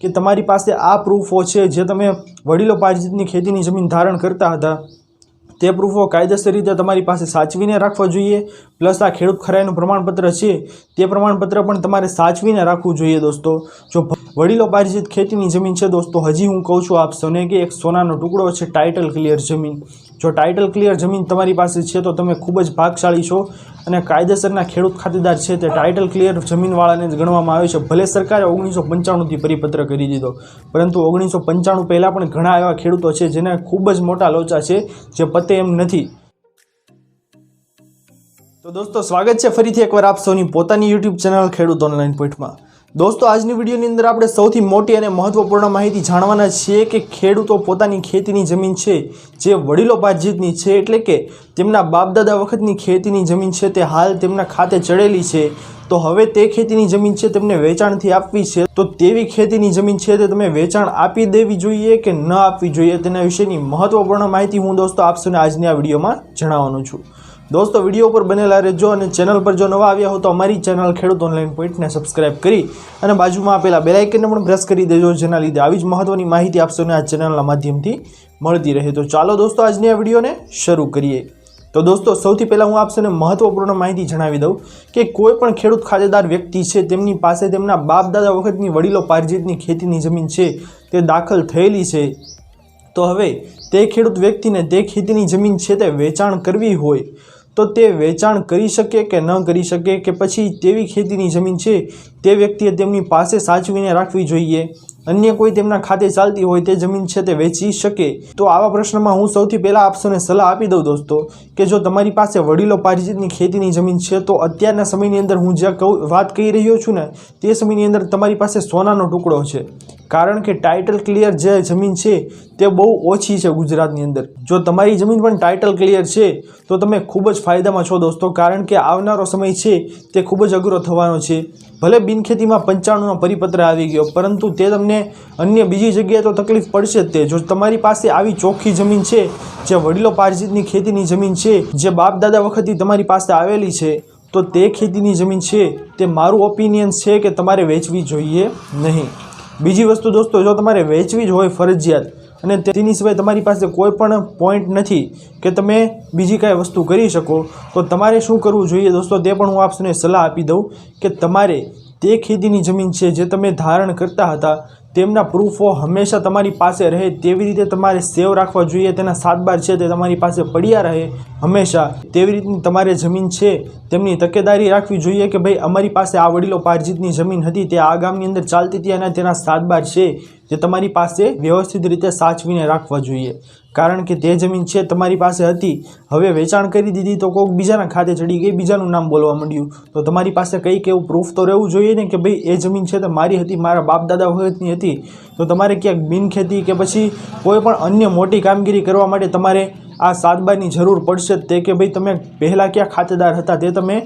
કે તમારી પાસે આ પ્રૂફો છે જે તમે વડીલો પાર્જિતની ખેતીની જમીન ધારણ કરતા હતા તે પ્રૂફો કાયદેસર રીતે તમારી પાસે સાચવીને રાખવા જોઈએ। પ્લસ આ ખેડૂત ખરાઈનું પ્રમાણપત્ર છે તે પ્રમાણપત્ર પણ તમારે સાચવીને રાખવું જોઈએ દોસ્તો। જો વડીલો પાર્જિત ખેતીની જમીન છે દોસ્તો, હજી હું કહું છું આપ સૌને કે એક સોનાનો ટુકડો છે ટાઇટલ ક્લિયર જમીન। જો ટાઇટલ ક્લિયર જમીન તમારી પાસે છે તો તમે ખૂબ જ ભાગશાળી છો અને કાયદેસરના ખેડૂત ખાતેદાર છે તે ટાઇટલ ક્લિયર જમીનવાળાને જ ગણવામાં આવે છે। ભલે સરકારે 1995થી પરિપત્ર કરી દીધો, પરંતુ 1995 પહેલાં પણ ઘણા એવા ખેડૂતો છે જેને ખૂબ જ મોટા લોચા છે જે પતે એમ નથી। તો દોસ્તો સ્વાગત છે ફરીથી એકવાર આપ સૌની પોતાની યુટ્યુબ ચેનલ ખેડૂત ઓનલાઈન પોઈન્ટમાં। દોસ્તો આજની વિડીયોની અંદર આપણે સૌથી મોટી અને મહત્વપૂર્ણ માહિતી જાણવાના છીએ કે ખેડૂતો પોતાની ખેતીની જમીન છે જે વડીલો પાર્જિતની છે, એટલે કે તેમના બાપદાદા વખતની ખેતીની જમીન છે તે હાલ તેમના ખાતે ચડેલી છે, તો હવે તે ખેતીની જમીન છે તેમને વેચાણથી આપવી છે, તો તેવી ખેતીની જમીન છે તે તમે વેચાણ આપી દેવી જોઈએ કે ન આપવી જોઈએ તેના વિશેની મહત્વપૂર્ણ માહિતી હું દોસ્તો આપ સૌને આજની આ વિડીયોમાં જણાવવાનો છું। દોસ્તો વિડીયો પર બનેલા રહેજો અને ચેનલ પર જો નવા આવ્યા હો તો અમારી ચેનલ ખેડૂત ઓનલાઈન પોઈન્ટને સબસ્ક્રાઇબ કરી અને બાજુમાં આપેલા બેલ આઇકનને પણ પ્રેસ કરી દેજો, જેના લીધે આવી જ મહત્વની માહિતી આપ સૌને આ ચેનલના માધ્યમથી મળતી રહે। તો ચાલો દોસ્તો આજની આ વિડીયોને શરૂ કરીએ। તો દોસ્તો સૌથી પહેલાં હું આપ સૌને મહત્વપૂર્ણ માહિતી જણાવી દઉં કે કોઈ પણ ખેડૂત ખાતેદાર વ્યક્તિ છે તેમની પાસે તેમના બાપ દાદા વખતની વડીલો પાર્જિતની ખેતીની જમીન છે તે દાખલ થયેલી છે, તો હવે તે ખેડૂત વ્યક્તિને તે ખેતીની જમીન છે તે વેચાણ કરવી હોય તો તે વેચાણ કરી શકે કે ન કરી શકે, કે પછી તેવી ખેતીની જમીન છે તે વ્યક્તિએ તેમની પાસે સાચવીને રાખવી જોઈએ, અન્ય કોઈ તેમના ખાતે ચાલતી હોય તે જમીન છે તે વેચી શકે? તો આવા પ્રશ્નમાં હું સૌથી પહેલાં આપ સૌને સલાહ આપી દઉં દોસ્તો કે જો તમારી પાસે વડીલો પાર્જિતની ખેતીની જમીન છે તો અત્યારના સમયની અંદર હું જે વાત કહી રહ્યો છું ને તે સમયની અંદર તમારી પાસે સોનાનો ટુકડો છે, કારણ કે ટાઇટલ ક્લિયર જે જમીન છે તે બહુ ઓછી છે ગુજરાતની અંદર। જો તમારી જમીન પણ ટાઇટલ ક્લિયર છે તો તમે ખૂબ જ ફાયદામાં છો દોસ્તો, કારણ કે આવનારો સમય છે તે ખૂબ જ અઘરો થવાનો છે। ભલે બિનખેતીમાં 95નો પરિપત્ર આવી ગયો, પરંતુ તે તમને અન્ય બીજી જગ્યાએ તો તકલીફ પડશે જ તે। જો તમારી પાસે આવી ચોખ્ખી જમીન છે જે વડીલો પાર્જિતની ખેતીની જમીન છે જે બાપ દાદા વખતથી તમારી પાસે આવેલી છે, તો તે ખેતીની જમીન છે તે મારું ઓપિનિયન છે કે તમારે વેચવી જોઈએ નહીં। બીજી વસ્તુ દોસ્તો, જો તમારે વેચવી જ હોય ફરજિયાત અને તેની સિવાય તમારી પાસે કોઈ પણ પોઈન્ટ નથી કે તમે બીજી કાંઈ વસ્તુ કરી શકો, તો તમારે શું કરવું જોઈએ દોસ્તો તે પણ હું આપને સલાહ આપી દઉં કે તમારે તે ખેતીની જમીન છે જે તમે ધારણ કરતા હતા તેમના પ્રૂફો હંમેશા તમારી પાસે રહે તેવી રીતે તમારે સેવ રાખવા જોઈએ, તેના સાતબાર છે તે તમારી પાસે પડ્યા રહે હંમેશા, તેવી રીતની તમારે જમીન છે તેમની તકેદારી રાખવી જોઈએ કે ભાઈ અમારી પાસે આ વડીલો પાર્જિતની જમીન હતી તે આ ગામની અંદર ચાલતી હતી અને તેના સાતબાર છે જે તમારી પાસે વ્યવસ્થિત રીતે સાચવીને રાખવા જોઈએ, કારણ કે તે જમીન છે તમારી પાસે હતી, હવે વેચાણ કરી દીધી તો કોઈક બીજાના ખાતે ચડી ગઈ, બીજાનું નામ બોલવા માંડ્યું, તો તમારી પાસે કંઈક એવું પ્રૂફ તો રહેવું જોઈએ ને કે ભાઈ એ જમીન છે તો મારી હતી, મારા બાપ દાદા વખતની હતી। તો તમારે ક્યાંક બિનખેતી કે પછી કોઈ પણ અન્ય મોટી કામગીરી કરવા માટે તમારે આ સાતબારની જરૂર પડશે જ તે, કે ભાઈ તમે પહેલાં ક્યાં ખાતેદાર હતા તે તમે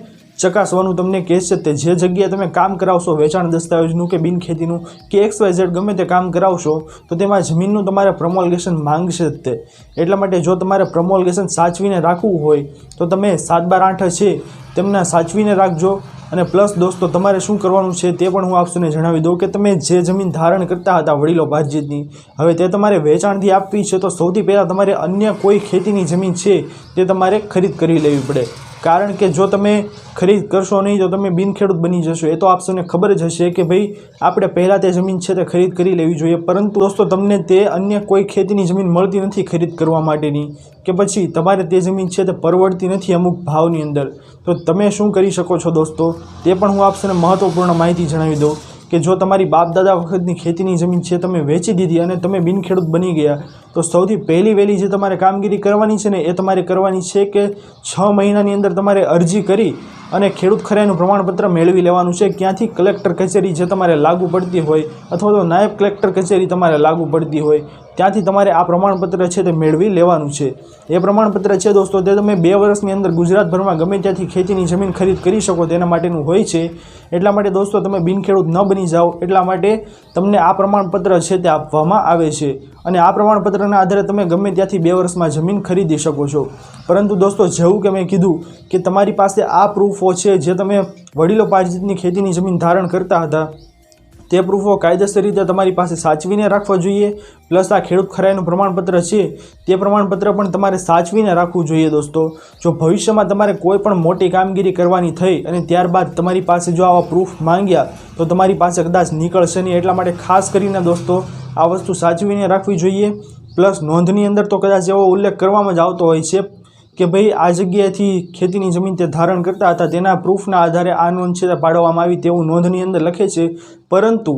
ચકાસવાનું તમને કહેશે તે જે જગ્યાએ તમે કામ કરાવશો વેચાણ દસ્તાવેજનું કે બિનખેતીનું કે XYZ ગમે તે કામ કરાવશો તો તેમાં જમીનનું તમારે પ્રમોલગેશન માંગશે જ તે। એટલા માટે જો તમારે પ્રમોલગેશન સાચવીને રાખવું હોય તો તમે 7/8 છે તેમના સાચવીને રાખજો। અને પ્લસ દોસ્તો તમારે શું કરવાનું છે તે પણ હું આપને જણાવી દઉં કે તમે જે જમીન ધારણ કરતા હતા વડીલો પાર્જિતની, હવે તે તમારે વેચાણથી આપવી છે તો સૌથી પહેલાં તમારે અન્ય કોઈ ખેતીની જમીન છે તે તમારે ખરીદ કરી લેવી પડે, કારણ કે જો તમે ખરીદ કરશો નહીં તો તમે બિનખેડૂત બની જશો। એ તો આપ સૌને ખબર જ હશે કે ભાઈ આપણે પહેલાં તે જમીન છે તે ખરીદ કરી લેવી જોઈએ, પરંતુ દોસ્તો તમને તે અન્ય કોઈ ખેતીની જમીન મળતી નથી ખરીદ કરવા માટેની, કે પછી તમારે તે જમીન છે તે પરવડતી નથી અમુક ભાવની અંદર, તો તમે શું કરી શકો છો દોસ્તો તે પણ હું આપ સૌને મહત્વપૂર્ણ માહિતી જણાવી દઉં કે જો તમારી બાપ દાદા વખતની ખેતીની જમીન છે તમે વેચી દીધી અને તમે બિનખેડૂત બની ગયા, તો સૌથી વહેલી જે તમારે કામગીરી કરવાની છે ને એ તમારે કરવાની છે કે 6 મહિનાની અંદર તમારે અરજી કરી અને ખેડૂત ખરાઈનું પ્રમાણપત્ર મેળવી લેવાનું છે। ક્યાંથી? કલેક્ટર કચેરી જે તમારે લાગુ પડતી હોય અથવા તો નાયબ કલેક્ટર કચેરી તમારે લાગુ પડતી હોય ત્યાંથી તમારે આ પ્રમાણપત્ર છે તે મેળવી લેવાનું છે। એ પ્રમાણપત્ર છે દોસ્તો તે તમે 2 વર્ષની અંદર ગુજરાતભરમાં ગમે ત્યાંથી ખેતીની જમીન ખરીદ કરી શકો તેના માટેનું હોય છે। એટલા માટે દોસ્તો તમે બિનખેડૂત ન બની જાઓ એટલા માટે તમને આ પ્રમાણપત્ર છે તે આપવામાં આવે છે અને આ પ્રમાણપત્રના આધારે તમે ગમે ત્યાંથી 2 વર્ષમાં જમીન ખરીદી શકો છો। પરંતુ દોસ્તો જેવું કે મેં કીધું કે તમારી પાસે આ પ્રૂફો છે જે તમે વડીલો પાર્જિતની ખેતીની જમીન ધારણ કરતા હતા તે પ્રૂફો કાયદેસર રીતે તમારી પાસે સાચવીને રાખવા જોઈએ. પ્લસ આ ખેડૂત ખરાઈનું પ્રમાણપત્ર છે તે પ્રમાણપત્ર પણ તમારે સાચવીને રાખવું જોઈએ દોસ્તો. જો ભવિષ્યમાં તમારે કોઈ પણ મોટી કામગીરી કરવાની થઈ અને ત્યારબાદ તમારી પાસે જો આવા પ્રૂફ માંગ્યા તો તમારી પાસે કદાચ નીકળશે નહીં. એટલા માટે ખાસ કરીને દોસ્તો આ વસ્તુ સાચવીને રાખવી જોઈએ. પ્લસ નોંધની અંદર તો કદાચ એવો ઉલ્લેખ કરવામાં જ આવતો હોય છે કે ભાઈ આ જગ્યાએથી ખેતીની જમીન તે ધારણ કરતા હતા, તેના પ્રૂફના આધારે આ નોંધ છે તે પાડવામાં આવી તેવું નોંધની અંદર લખે છે, પરંતુ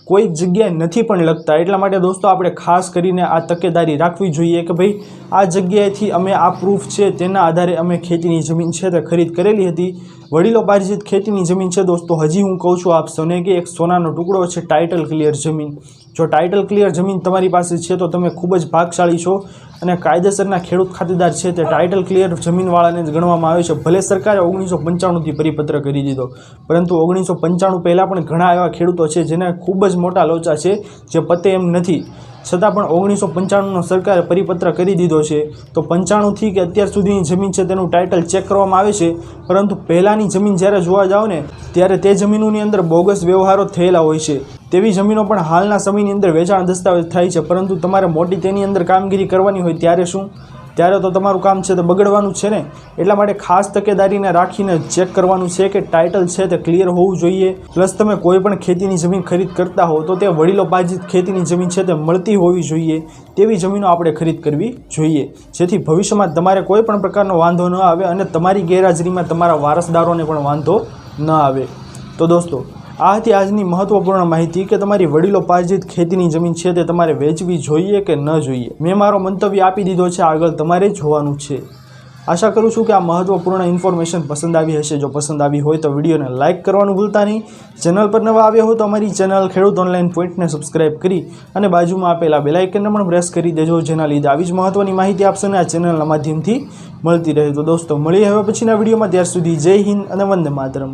કોઈક જગ્યાએ નથી પણ લખતા. એટલા માટે દોસ્તો આપણે ખાસ કરીને આ તકેદારી રાખવી જોઈએ કે ભાઈ આ જગ્યાએથી અમે આ પ્રૂફ છે તેના આધારે અમે ખેતીની જમીન છે તે ખરીદ કરેલી હતી. વડીલો પાર્જિત ખેતીની જમીન છે દોસ્તો. હજી હું કહું છું આપ સૌને કે એક સોનાનો ટુકડો છે ટાઇટલ ક્લિયર જમીન. જો ટાઇટલ ક્લિયર જમીન તમારી પાસે છે તો તમે ખૂબ જ ભાગશાળી છો અને કાયદેસરના ખેડૂત ખાતેદાર છે તે ટાઇટલ ક્લિયર જમીનવાળાને જ ગણવામાં આવે છે. ભલે સરકારે 1995થી પરિપત્ર કરી દીધો, પરંતુ 1995 પહેલાં પણ ઘણા એવા ખેડૂતો છે જેને ખૂબ જ મોટા લોચા છે જે પતે એમ નથી, છતાં પણ 1995નો સરકારે પરિપત્ર કરી દીધો છે. તો 95થી કે અત્યાર સુધીની જમીન છે તેનું ટાઇટલ ચેક કરવામાં આવે છે, પરંતુ પહેલાંની જમીન જ્યારે જોવા જાઓ ને ત્યારે તે જમીનોની અંદર બોગસ વ્યવહારો થયેલા હોય છે. તેવી જમીનો પણ હાલના સમયની અંદર વેચાણ દસ્તાવેજ થાય છે, પરંતુ તમારે મોટી તેની અંદર કામગીરી કરવાની હોય ત્યારે શું? ત્યારે તો તમારું કામ છે તે બગડવાનું છે ને. એટલા માટે ખાસ તકેદારીને રાખીને ચેક કરવાનું છે કે ટાઇટલ છે તે ક્લિયર હોવું જોઈએ. પ્લસ તમે કોઈ પણ ખેતીની જમીન ખરીદ કરતા હો તો તે વડીલો પાર્જિત ખેતીની જમીન છે તે મળતી હોવી જોઈએ. તેવી જમીનો આપણે ખરીદ કરવી જોઈએ, જેથી ભવિષ્યમાં તમારે કોઈ પણ પ્રકારનો વાંધો ન આવે અને તમારી ગેરહાજરીમાં તમારા વારસદારોને પણ વાંધો ન આવે. તો દોસ્તો આ હતી આજની મહત્વપૂર્ણ માહિતી કે તમારી વડીલો પાર્જિત ખેતીની જમીન છે તે તમારે વેચવી જોઈએ કે ન જોઈએ. મેં મારો મંતવ્ય આપી દીધો છે, આગળ તમારે જોવાનું છે. આશા કરું છું કે આ મહત્વપૂર્ણ ઇન્ફોર્મેશન પસંદ આવી હશે. જો પસંદ આવી હોય તો વિડીયોને લાઇક કરવાનું ભૂલતા નહીં. ચેનલ પર નવા આવ્યા હો તો અમારી ચેનલ ખેડૂત ઓનલાઈન પોઈન્ટને સબસ્ક્રાઇબ કરી અને બાજુમાં આપેલા બેલ આઇકનને પણ પ્રેસ કરી દેજો, જેના લીધે આવી જ મહત્વની માહિતી આપશોને આ ચેનલના માધ્યમથી મળતી રહે. તો દોસ્તો મળીએ હવે પછીના વિડીયોમાં. ત્યાર સુધી જય હિન્દ અને વંદે માતરમ.